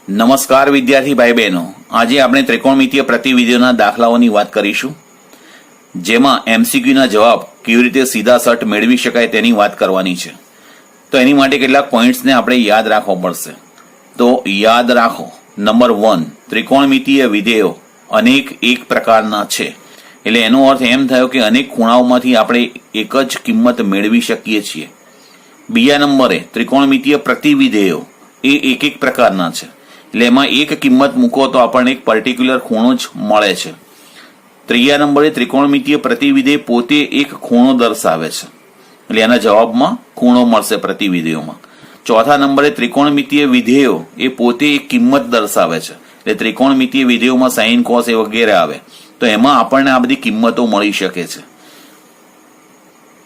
નમસ્કાર વિદ્યાર્થી ભાઈ બહેનો, આજે આપણે ત્રિકોણમિતીય પ્રતિવિધિઓના દાખલાઓની વાત કરીશું, જેમાં એમસીક્યુના જવાબ કેવી રીતે સીધા સટ મેળવી શકાય તેની વાત કરવાની છે. તો એની માટે કેટલાક પોઈન્ટ્સને આપણે યાદ રાખવા પડશે. તો યાદ રાખો, નંબર 1, ત્રિકોણમિતીય વિધેયો અનેક એક પ્રકારના છે. એટલે એનો અર્થ એમ થયો કે અનેક ખૂણાઓમાંથી આપણે એક જ કિંમત મેળવી શકીએ છીએ. બીજા નંબરે ત્રિકોણમિતીય પ્રતિવિધેયો એ એક પ્રકારના છે. એટલે એમાં એક કિંમત મૂકો તો આપણને એક પર્ટિક્યુલર ખૂણો જ મળે છે. ત્રીજા નંબરે ત્રિકોણમિતીય પ્રતિવિધેય પોતે એક ખૂણો દર્શાવે છે, એટલે એના જવાબમાં ખૂણો મળશે પ્રતિવિધેયોમાં. ચોથા નંબરે ત્રિકોણમિતીય વિધેયો એ પોતે એક કિંમત દર્શાવે છે, એટલે ત્રિકોણમિતીય વિધેયોમાં સાઇન કોસ એ વગેરે આવે, તો એમાં આપણને આ બધી કિંમતો મળી શકે છે.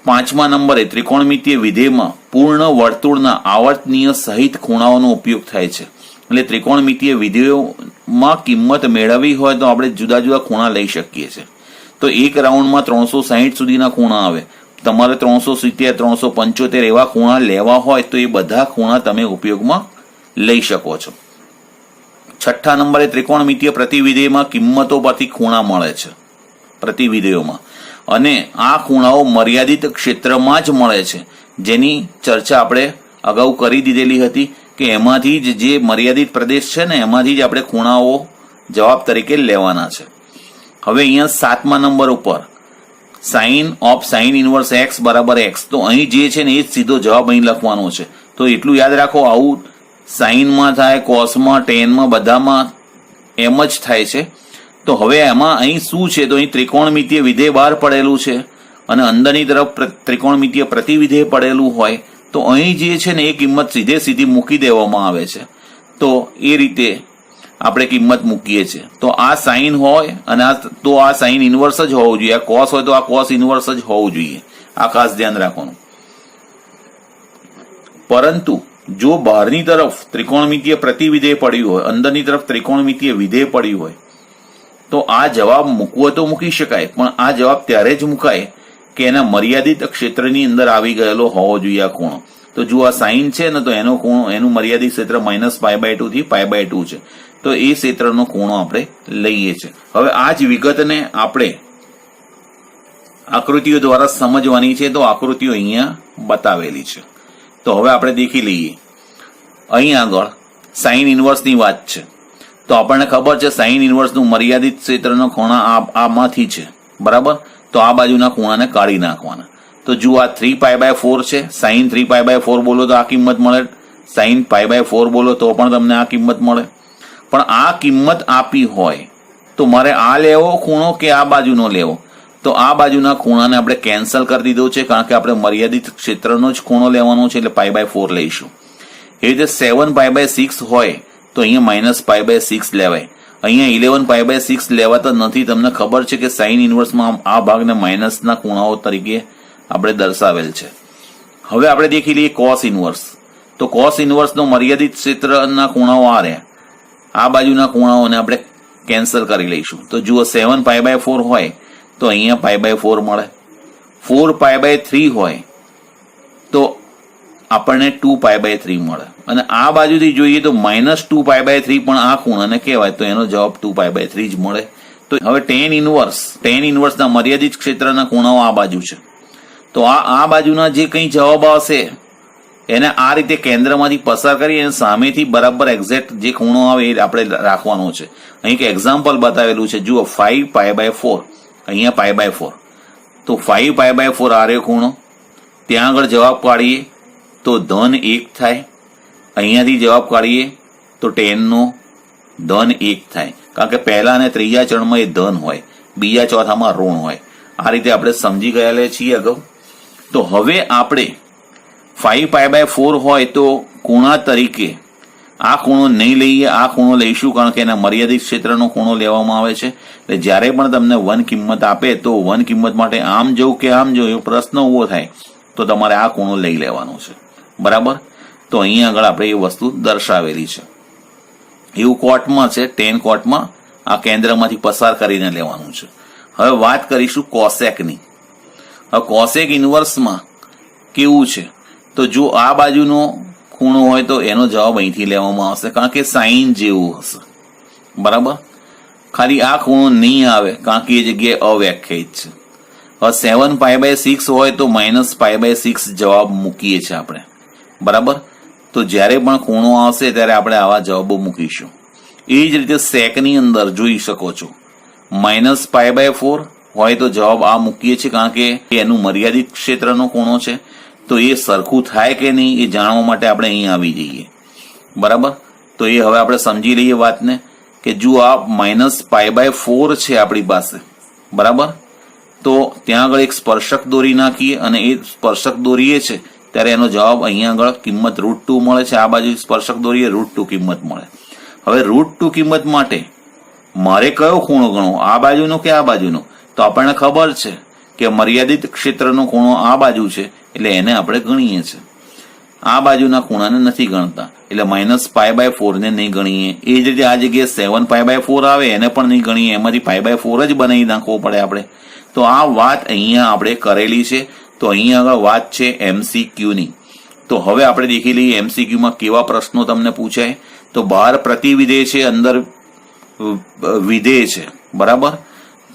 પાંચમા નંબરે ત્રિકોણમિતીય વિધેયમાં પૂર્ણ વર્તુળના આવર્તનીય સહિત ખૂણાઓનો ઉપયોગ થાય છે. એટલે ત્રિકોણમિતીય વિધેયોમાં કિંમત મેળવવી હોય તો આપણે જુદા જુદા ખૂણા લઈ શકીએ છીએ. તો એક રાઉન્ડમાં 360 સુધીના ખૂણા આવે. તમારે 370, 375 એવા ખૂણા લેવા હોય તો એ બધા ખૂણા તમે ઉપયોગમાં લઈ શકો છો. છઠ્ઠા નંબરે ત્રિકોણમિતીય પ્રતિવિધેયમાં કિંમતો પરથી ખૂણા મળે છે પ્રતિવિધેયોમાં, અને આ ખૂણાઓ મર્યાદિત ક્ષેત્રમાં જ મળે છે, જેની ચર્ચા આપણે અગાઉ કરી દીધેલી હતી કે એમાંથી જ જે મર્યાદિત પ્રદેશ છે ને એમાંથી જ આપણે ખૂણાઓ જવાબ તરીકે લેવાના છે. હવે અહીંયા 7મા નંબર ઉપર sine of sine inverse x બરાબર એક્સ, તો અહીં જે છે ને એ જ સીધો જવાબ અહીં લખવાનો છે. તો એટલું યાદ રાખો, આવું સાઇનમાં થાય, કોસમાં, ટેનમાં, બધામાં એમ જ થાય છે. તો હવે એમાં અહીં શું છે, તો અહીં ત્રિકોણમિતીય વિધેય બહાર પડેલું છે અને અંદરની તરફ ત્રિકોણમિતીય પ્રતિવિધેય પડેલું હોય, તો અહીં જે છે ને એ કિંમત સીધી મૂકી દેવામાં આવે છે. તો એ રીતે આપણે કિંમત મૂકીએ છીએ. તો આ સાઇન હોય અને આ સાઇન ઇનવર્સ જ હોવું જોઈએ, આ કોસ હોય તો આ કોસ ઇનવર્સ જ હોવું જોઈએ. આ ખાસ ધ્યાન રાખવાનું. પરંતુ જો બહારની તરફ ત્રિકોણમિતીય પ્રતિવિધેય પડ્યું હોય, અંદરની તરફ ત્રિકોણમિતીય વિધેય પડ્યું હોય, તો આ જવાબ મૂકવો તો મૂકી શકાય, પણ આ જવાબ ત્યારે જ મુકાય કે એના મર્યાદિત ક્ષેત્રની અંદર આવી ગયેલો હોવો જોઈએ આ ખૂણો. તો જો આ સાઇન છે ને, તો એનો ખૂણો, એનું મર્યાદિત ક્ષેત્ર -π/2 થી π/2 છે. તો એ ક્ષેત્રનો ખૂણો આપણે લઈએ છીએ. હવે આ જ વિગતને આપણે આકૃતિઓ દ્વારા સમજવાની છે, તો આકૃતિઓ અહીંયા બતાવેલી છે. તો હવે આપણે દેખી લઈએ. અહીં આગળ સાઇન ઇનવર્સની વાત છે, તો આપણને ખબર છે સાઇન ઇનવર્સનું મર્યાદિત ક્ષેત્રનો ખૂણા આમાંથી છે, બરાબર. તો આ બાજુના ખૂણાને કાઢી નાખવાના. તો જો આ 3π/4 છે, સાઇન 3π/4 બોલો તો આ કિંમત મળે, સાઇન π/4 બોલો તો પણ તમને આ કિંમત મળે. પણ આ કિંમત આપી હોય તો મારે આ લેવો ખૂણો કે આ બાજુનો લેવો, તો આ બાજુના ખૂણાને આપણે કેન્સલ કરી દીધો છે, કારણ કે આપણે મર્યાદિત ક્ષેત્રનો જ ખૂણો લેવાનો છે, એટલે π/4 લઈશું. એ રીતે 7π/6 હોય તો અહીંયા -π/6 લેવાય. અહીંયા 11π/6 લેવાતા નથી. તમને ખબર છે કે સાઇન ઇનવર્સમાં આ ભાગને માઇનસના ખૂણાઓ તરીકે આપણે દર્શાવેલ છે. હવે આપણે દેખી લઈએ કોસ ઇનવર્સ. તો કોસ ઇનવર્સનો મર્યાદિત ક્ષેત્રના ખૂણાઓ આ રહ્યા, આ બાજુના ખૂણાઓને આપણે કેન્સલ કરી લઈશું. તો જુઓ 7π/4 હોય તો અહીંયા π/4 મળે, 4π/3 હોય તો આપણને 2π/3 મળે, અને આ બાજુથી જોઈએ તો -2π/3 પણ આ ખૂણાને કહેવાય, તો એનો જવાબ 2π/3 જ મળે. તો હવે tan ઇનવર્સના મર્યાદિત ક્ષેત્રના ખૂણાઓ આ બાજુ છે, તો આ બાજુના જે કંઈ જવાબ આવશે એને આ રીતે કેન્દ્રમાંથી પસાર કરી અને સામેથી બરાબર એક્ઝેક્ટ જે ખૂણો આવે એ આપણે રાખવાનો છે. અહીં એક એક્ઝામ્પલ બતાવેલું છે, જુઓ 5π/4, અહીંયા π/4, તો 5π/4 આ રહ્યો ખૂણો. ત્યાં આગળ જવાબ કાઢીએ તો -1 થાય, અહીંયાથી જવાબ કાઢીએ તો tan -1 થાય, કારણ કે પહેલા અને ત્રીજા ચરણમાં એ ધન હોય, બીજા ચોથામાં ઋણ હોય. આ રીતે આપણે સમજી ગયેલા છીએ અગાઉ. તો હવે આપણે 5π/4 હોય તો ખૂણા તરીકે આ ખૂણો નહીં લઈએ, આ ખૂણો લઈશું, કારણ કે એના મર્યાદિત ક્ષેત્રનો ખૂણો લેવામાં આવે છે. એટલે જ્યારે પણ તમને 1 કિંમત આપે તો 1 કિંમત માટે આમ જવું કે આમ જવું, એવો પ્રશ્ન ઉભો થાય તો તમારે આ ખૂણો લઈ લેવાનો છે, બરાબર. તો અહીંયા આગળ આપણે એ વસ્તુ દર્શાવેલી છે. એવું કોર્ટમાં છે, tan કોર્ટમાં આ કેન્દ્રમાંથી પસાર કરીને લેવાનું છે. હવે વાત કરીશું કોસેકની. હવે કોસેક ઇનવર્સમાં કેવું છે, તો જો આ બાજુનો ખૂણો હોય તો એનો જવાબ અહીંથી લેવામાં આવશે, કારણ કે સાઈન જેવું હશે. બરાબર. ખાલી આ ખૂણો નહીં આવે કારણ કે એ જગ્યાએ અવ્યાખ્યાયિત છે. હવે 7π/6 હોય તો -π/6 જવાબ મૂકીએ છીએ આપણે. બરાબર. તો જ્યારે પણ ખૂણો આવશે ત્યારે આપણે આવા જવાબો મૂકીશું. એ જ રીતે સેકની અંદર જોઈ શકો છો, -π/4 હોય તો જવાબ આ મૂકીએ છીએ, કારણ કે એનું મર્યાદિત ક્ષેત્રનો ખૂણો છે. તો એ સરખું થાય કે નહીં એ જાણવા માટે આપણે અહીં આવી જઈએ. બરાબર. તો એ હવે આપણે સમજી લઈએ વાતને કે જો આ -π/4 છે આપણી પાસે. બરાબર. તો ત્યાં આગળ એક સ્પર્શક દોરી નાખીએ અને એ સ્પર્શક દોરીએ છે ત્યારે એનો જવાબ અહીંયા આગળ કિંમત √2 મળે છે. આ બાજુ સ્પર્શક દોરીએ √2 કિંમત મળે. હવે √2 કિંમત માટે મારે કયો ખૂણો ગણવો, આ બાજુનો કે આ બાજુનો? તો આપણને ખબર છે કે મર્યાદિત ક્ષેત્રનો ખૂણો આ બાજુ છે, એટલે એને આપણે ગણીએ છીએ. આ બાજુના ખૂણાને નથી ગણતા, એટલે -π/4 ને નહીં ગણીએ. એ જ રીતે આ જગ્યાએ 7π/4 આવે એને પણ નહીં ગણીએ, એમાંથી π/4 જ બનાવી નાખવો પડે આપણે. તો આ વાત અહીંયા આપણે કરેલી છે. તો અહીંયા આગળ વાત છે MCQ ની. તો હવે આપણે દેખી લઈએ MCQમાં કેવા પ્રશ્નો તમને પૂછાય. તો બહાર પ્રતિવિધેય છે, અંદર વિધેય છે. બરાબર.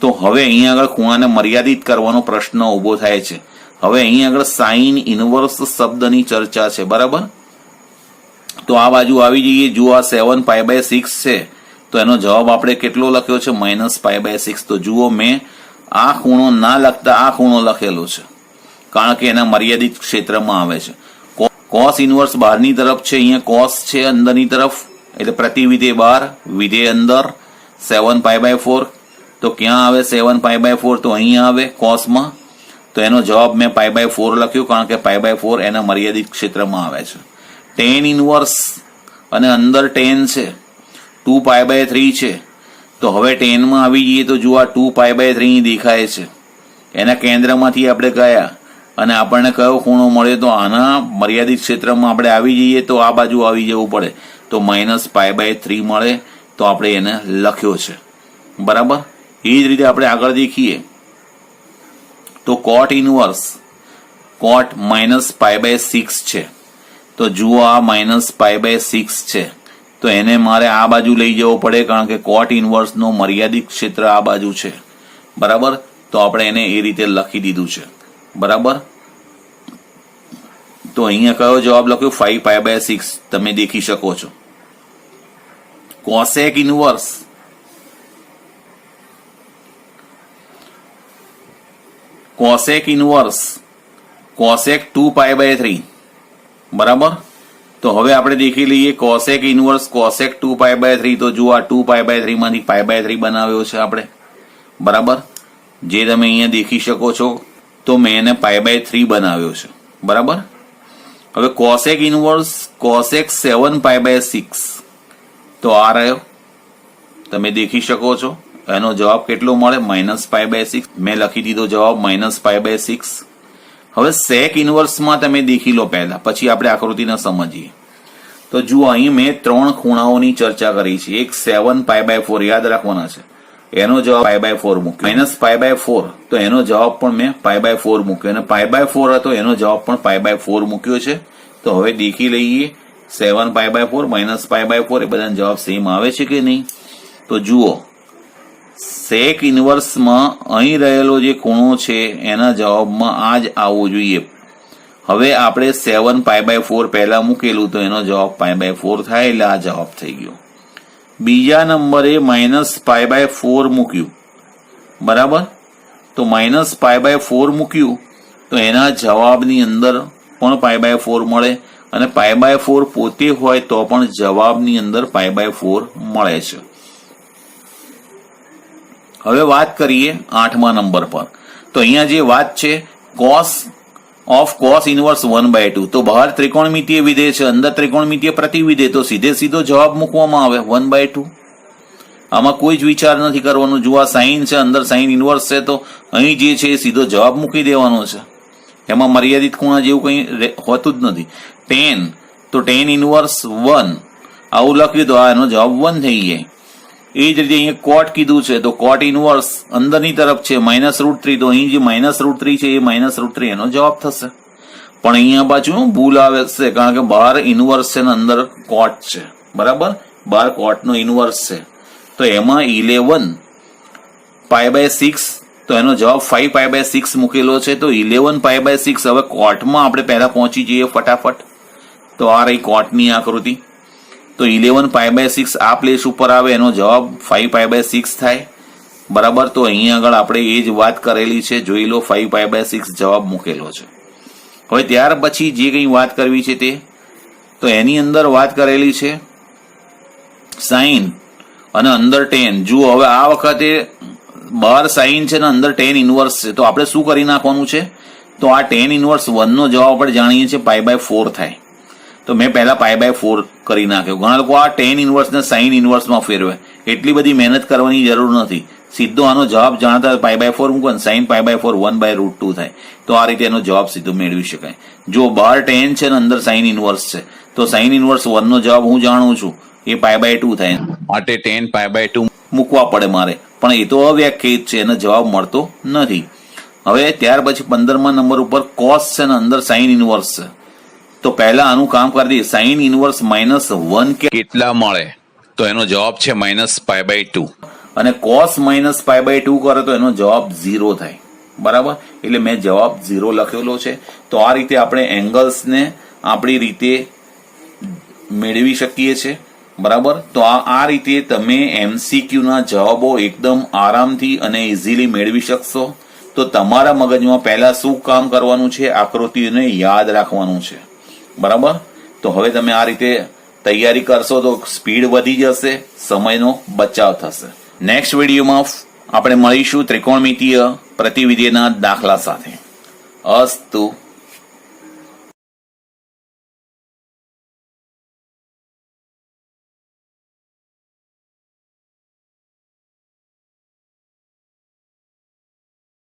તો હવે અહીંયા આગળ ખૂણાને મર્યાદિત કરવાનો પ્રશ્ન ઉભો થાય છે. હવે અહીંયા આગળ સાઇન ઇનવર્સ શબ્દની ચર્ચા છે. બરાબર. તો આ બાજુ આવી જઈએ. જો આ 7π/6 છે તો એનો જવાબ આપણે કેટલો લખ્યો છે? -π/6. તો જુઓ, મેં આ ખૂણો ના લખતા આ ખૂણો લખેલો છે, કારણ કે એના મર્યાદિત ક્ષેત્રમાં આવે છે. કોસ ઇનવર્સ બહારની તરફ છે, અહીંયા કોસ છે અંદરની તરફ, એટલે પ્રતિવિધેય બહાર, વિધેય અંદર. 7π/4 તો ક્યાં આવે 7π/4? તો અહીંયા આવે કોસમાં. તો એનો જવાબ મેં π/4 લખ્યું, કારણ કે π/4 એના મર્યાદિત ક્ષેત્રમાં આવે છે. ટેન ઇનવર્સ અને અંદર ટેન છે, 2π/3 છે. તો હવે ટેનમાં આવી જઈએ તો જુઓ, 2π/3 દેખાય છે. એના કેન્દ્રમાંથી આપણે ગયા અને આપણને કયો ખૂણો મળ્યો? તો આના મર્યાદિત ક્ષેત્રમાં આપણે આવી જઈએ તો આ બાજુ આવી જવું પડે. તો -π/3 મળે. તો આપણે એને લખ્યો છે. બરાબર. એ જ રીતે આપણે આગળ દેખીએ તો કોટ ઇનવર્સ, કોટ -π/6 છે. તો જુઓ, આ -π/6 છે. તો એને મારે આ બાજુ લઈ જવો પડે, કારણ કે કોટ ઇનવર્સનો મર્યાદિત ક્ષેત્ર આ બાજુ છે. બરાબર. તો આપણે એને એ રીતે લખી દીધું છે. બરાબર. તો અહીંયા કયો જવાબ લખ્યો? 5π/6. તમે દેખી શકો છો. Cosec inverse, cosec inverse, cosec 2π/3. બરાબર. તો હવે આપણે દેખી લઈએ કોસેક ઇનવર્સ કોસેક 2π/3. તો જુઓ, આ 2π/3 માંથી π/3 બનાવ્યો છે આપણે. બરાબર. જે તમે અહીંયા દેખી શકો છો. તો મેં એને π/3 બનાવ્યો છે. બરાબર. હવે કોસેક ઇનવર્સ કોસેક 7π/6. તો આ રહ્યો, તમે દેખી શકો છો. એનો જવાબ કેટલો મળે? -π/6. મેં લખી દીધો જવાબ -π/6. હવે સેક ઇનવર્સમાં તમે દેખી લો પહેલા, પછી આપણે આકૃતિને સમજીએ. તો જુઓ, અહીં મેં 3 ખૂણાઓની ચર્ચા કરી છે. એક 7π/4 યાદ રાખવાના છે, એનો જવાબ π/4 મૂક્યો. -π/4 તો એનો જવાબ પણ મેં π/4 મૂક્યો, અને π/4 હતો એનો જવાબ પણ π/4 મૂક્યો છે. તો હવે દેખી લઈએ 7π/4 -π/4 એ બધાનો જવાબ સેમ આવે છે કે નહીં. તો જુઓ, સેક ઇનવર્સમાં અહીં રહેલો જે ખૂણો છે એના જવાબમાં આ જ આવવો જોઈએ. હવે આપણે 7π/4 પહેલા મૂકેલું તો એનો જવાબ π/4 થાય, એટલે આ જવાબ થઈ ગયો. બીજા નંબરે -π/4 મૂક્યું. બરાબર. તો -π/4 મૂક્યું તો એના જવાબની અંદર પણ π/4 મળે, અને π/4 પોતે હોય તો પણ જવાબની અંદર π/4 મળે છે. હવે વાત કરીએ 8મા નંબર પર. તો અહીંયા જે વાત છે cos ઓફ cos ઇનવર્સ 1/2. તો બહાર ત્રિકોણમિતીય વિધેય છે, અંદર ત્રિકોણમિતીય પ્રતિવિધેય. તો સીધો જવાબ મૂકવામાં આવે 1/2. આમાં કોઈ જ વિચાર નથી કરવાનો. જો આ સાઇન છે, અંદર સાઇન ઇનવર્સ છે, તો અહીં જે છે એ સીધો જવાબ મૂકી દેવાનો છે. એમાં મર્યાદિત ખૂણા જેવું કંઈ હોતું જ નથી. tan, તો tan ઇનવર્સ 1 આવું લખ્યું તો આનો જવાબ 1 થઈ જાય. એ જ રીતે અહીંયા કોટ કીધું છે, તો કોટ ઇનવર્સ અંદરની તરફ છે -√3. તો અહીં જે -√3 છે એ -√3 એનો જવાબ થશે. પણ અહીંયા પાછું ભૂલ આવે છે, કારણ કે બહાર ઇન્વર્સ છે ને અંદર કોટ છે, બરાબર. બહાર કોટનો ઇન્વર્સ છે, તો એમાં 11 π/6, તો એનો જવાબ 5 π/6 મૂકેલો છે. તો 11 π/6 હવે કોટમાં આપણે પહેલા પહોંચી જઈએ ફટાફટ. તો આ રહી કોટની આકૃતિ. તો 11 π/6 આ પ્લેસ ઉપર આવે, એનો જવાબ 5 π/6 થાય, બરાબર. તો અહીંયા આગળ આપણે એ જ વાત કરેલી છે, જોઈ લો, 5 π/6 જવાબ મૂકેલો છે. હવે ત્યાર પછી જે કંઈ વાત કરવી છે તે, તો એની અંદર વાત કરેલી છે સાઇન અને અંદર tan. જુઓ હવે આ વખતે બહાર સાઇન છે ને અંદર tan ઇન્વર્સ છે, તો આપણે શું કરી નાખવાનું છે? તો આ tan ઇન્વર્સ 1 નો જવાબ આપણે જાણીએ છીએ π/4 થાય. તો મેં પહેલા π/4 કરી નાખ્યો. ઘણા લોકો આ tan ઇન્વર્સ ને સાઇન ઇન્વર્સમાં ફેરવે, એટલી બધી મહેનત કરવાની જરૂર નથી. સીધો આનો જવાબ જાણતા π/4 મૂકો ને sin π/4 1/√2 થાય. તો આ રીતે એનો જવાબ સીધો મેળવી શકાય. જો બહાર tan છે ને અંદર સાઇન ઇન્વર્સ છે, તો સાઇન ઇન્વર્સ 1 નો જવાબ હું જાણું છું, એ π/2 થાય. માટે tan π/2 મૂકવા પડે મારે, પણ એ તો અવ્યાખ્યાયિત છે, એનો જવાબ મળતો નથી. હવે ત્યાર પછી 15મા નંબર ઉપર cos છે ને અંદર સાઇન ઇન્વર્સ છે, તો પહેલા આનું કામ કરી દઈએ. સાઇન ઇન્વર્સ -1 કેટલા મળે? તો એનો જવાબ છે -π/2, અને cos -π/2 કરે તો એનો જવાબ 0 થાય, બરાબર. એટલે મેં જવાબ 0 લખેલો છે. તો આ રીતે આપણે એંગલ્સને આપણી રીતે મેળવી શકીએ છીએ, બરાબર. તો આ રીતે તમે MCQ ના જવાબો એકદમ આરામથી અને ઇઝીલી મેળવી શકશો. તો તમારા મગજમાં પહેલા શું કામ કરવાનું છે? આકૃતિને યાદ રાખવાનું છે, બરાબર. તો હવે તમે આ રીતે તૈયારી કરશો તો સ્પીડ વધી જશે, સમયનો બચાવ થશે. નેક્સ્ટ વિડીયોમાં આપણે મળીશું ત્રિકોણમિતીય પ્રતિવિધિના દાખલા સાથે. અસ્તુ.